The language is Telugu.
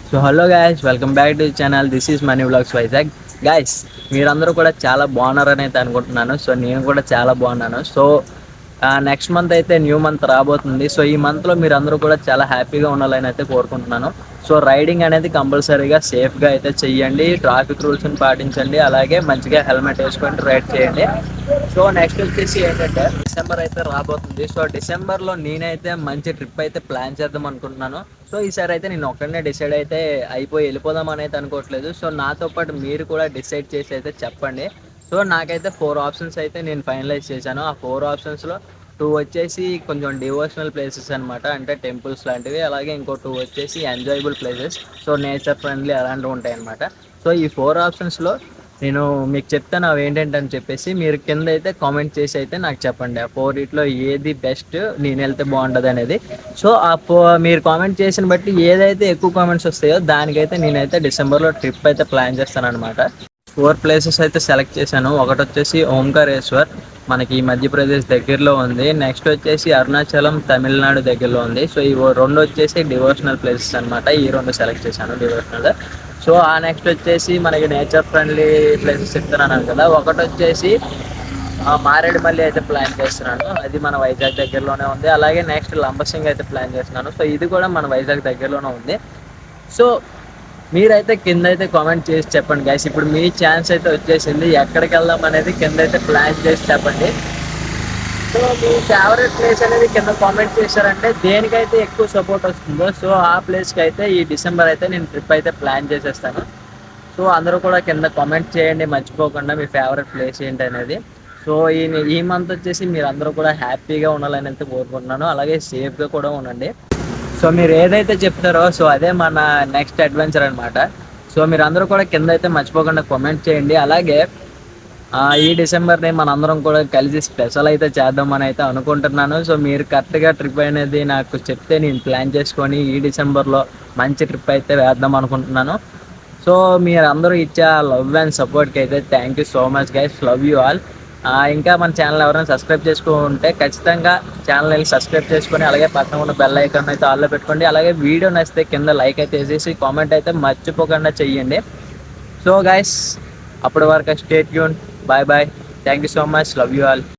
So hello guys, welcome back to channel. This is money vlogs Vizag. Guys, మీరందరూ కూడా చాలా బాగున్నారని అయితే అనుకుంటున్నాను. సో నేను కూడా చాలా బాగున్నాను. సో నెక్స్ట్ మంత్ అయితే న్యూ మంత్ రాబోతుంది. సో ఈ మంత్లో మీరు అందరూ కూడా చాలా హ్యాపీగా ఉండాలని అయితే కోరుకుంటున్నాను. సో రైడింగ్ అనేది కంపల్సరీగా సేఫ్గా అయితే చెయ్యండి, ట్రాఫిక్ రూల్స్ని పాటించండి, అలాగే మంచిగా హెల్మెట్ వేసుకొని రైడ్ చేయండి. సో నెక్స్ట్ వచ్చేసి ఏంటంటే డిసెంబర్ అయితే రాబోతుంది. సో డిసెంబర్లో నేనైతే మంచి ట్రిప్ అయితే ప్లాన్ చేద్దాం అనుకుంటున్నాను. సో ఈసారి అయితే నేను ఒక్కడనే డిసైడ్ అయితే అయిపోయి వెళ్ళిపోదాం అని అయితే అనుకోవట్లేదు. సో నాతో పాటు మీరు కూడా డిసైడ్ చేసి అయితే చెప్పండి. సో నాకైతే 4 ఆప్షన్స్ అయితే నేను ఫైనలైజ్ చేశాను. ఆ 4 ఆప్షన్స్లో 2 వచ్చేసి కొంచెం డివోషనల్ ప్లేసెస్ అనమాట, అంటే టెంపుల్స్ లాంటివి. అలాగే ఇంకో 2 వచ్చేసి enjoyable places, so nature friendly అలాంటివి ఉంటాయి అనమాట. సో ఈ 4 ఆప్షన్స్లో నేను మీకు చెప్తాను అవి ఏంటంటని చెప్పేసి మీరు కింద అయితే కామెంట్ చేసి అయితే నాకు చెప్పండి. ఆ 4 ఏది బెస్ట్, నేను వెళ్తే బాగుంటుంది అనేది. సో మీరు కామెంట్ చేసిన బట్టి ఏదైతే ఎక్కువ కామెంట్స్ వస్తాయో దానికైతే నేనైతే డిసెంబర్లో ట్రిప్ అయితే ప్లాన్ చేస్తాను అనమాట. 4 ప్లేసెస్ అయితే సెలెక్ట్ చేశాను. ఒకటి వచ్చేసి ఓంకారేశ్వర్, మనకి మధ్యప్రదేశ్ దగ్గరలో ఉంది. నెక్స్ట్ వచ్చేసి అరుణాచలం, తమిళనాడు దగ్గరలో ఉంది. సో ఈ 2 వచ్చేసి డివోషనల్ ప్లేసెస్ అనమాట. ఈ 2 సెలెక్ట్ చేశాను డివోషనల్. సో ఆ నెక్స్ట్ వచ్చేసి మనకి నేచర్ ఫ్రెండ్లీ ప్లేసెస్ చెప్తున్నాను కదా. ఒకటి వచ్చేసి మారేడుమల్లి అయితే ప్లాన్ చేస్తున్నాను, అది మన వైజాగ్ దగ్గరలోనే ఉంది. అలాగే నెక్స్ట్ లంబసింగ్ అయితే ప్లాన్ చేస్తున్నాను. సో ఇది కూడా మన వైజాగ్ దగ్గరలోనే ఉంది. సో మీరైతే కింద అయితే కామెంట్ చేసి చెప్పండి గైస్. ఇప్పుడు మీ ఛాన్స్ అయితే వచ్చేసింది, ఎక్కడికి వెళ్దాం అనేది కింద అయితే ప్లాన్ చేసి చెప్పండి. సో మీ ఫేవరెట్ ప్లేస్ అనేది కింద కామెంట్ చేశారంటే దేనికైతే ఎక్కువ సపోర్ట్ వస్తుందో సో ఆ ప్లేస్కి అయితే ఈ డిసెంబర్ అయితే నేను ట్రిప్ అయితే ప్లాన్ చేసేస్తాను. సో అందరూ కూడా కింద కామెంట్ చేయండి మర్చిపోకుండా మీ ఫేవరెట్ ప్లేస్ ఏంటి అనేది. సో ఈ మంత్ వచ్చేసి మీరు అందరూ కూడా హ్యాపీగా ఉండాలని అయితే కోరుకుంటున్నాను, అలాగే సేఫ్గా కూడా ఉండండి. సో మీరు ఏదైతే చెప్తారో సో అదే మన నెక్స్ట్ అడ్వెంచర్ అనమాట. సో మీరు అందరూ కూడా కింద అయితే మర్చిపోకుండా కామెంట్ చేయండి. అలాగే ఈ డిసెంబర్ని మనందరం కూడా కలిసి స్పెషల్ అయితే చేద్దామని అయితే అనుకుంటున్నాను. సో మీరు కరెక్ట్గా ట్రిప్ అనేది నాకు చెప్తే నేను ప్లాన్ చేసుకొని ఈ డిసెంబర్లో మంచి ట్రిప్ అయితే వేద్దాం అనుకుంటున్నాను. సో మీరు అందరూ ఇచ్చే లవ్ అండ్ సపోర్ట్కి అయితే thank you so much guys, love you all. ఇంకా మన ఛానల్ ఎవరైనా సబ్స్క్రైబ్ చేసుకుంటే ఖచ్చితంగా ఛానల్ వెళ్ళి సబ్స్క్రైబ్ చేసుకొని అలాగే పక్కన ఉన్న బెల్ ఐకాన్ అయితే ఆల్లో పెట్టుకోండి. అలాగే వీడియో నచ్చితే కింద లైక్ అయితే వేసేసి కామెంట్ అయితే మర్చిపోకుండా చెయ్యండి. సో గైస్, అప్పటి వరకు stay tune. Bye bye. Thank you so much, love you all.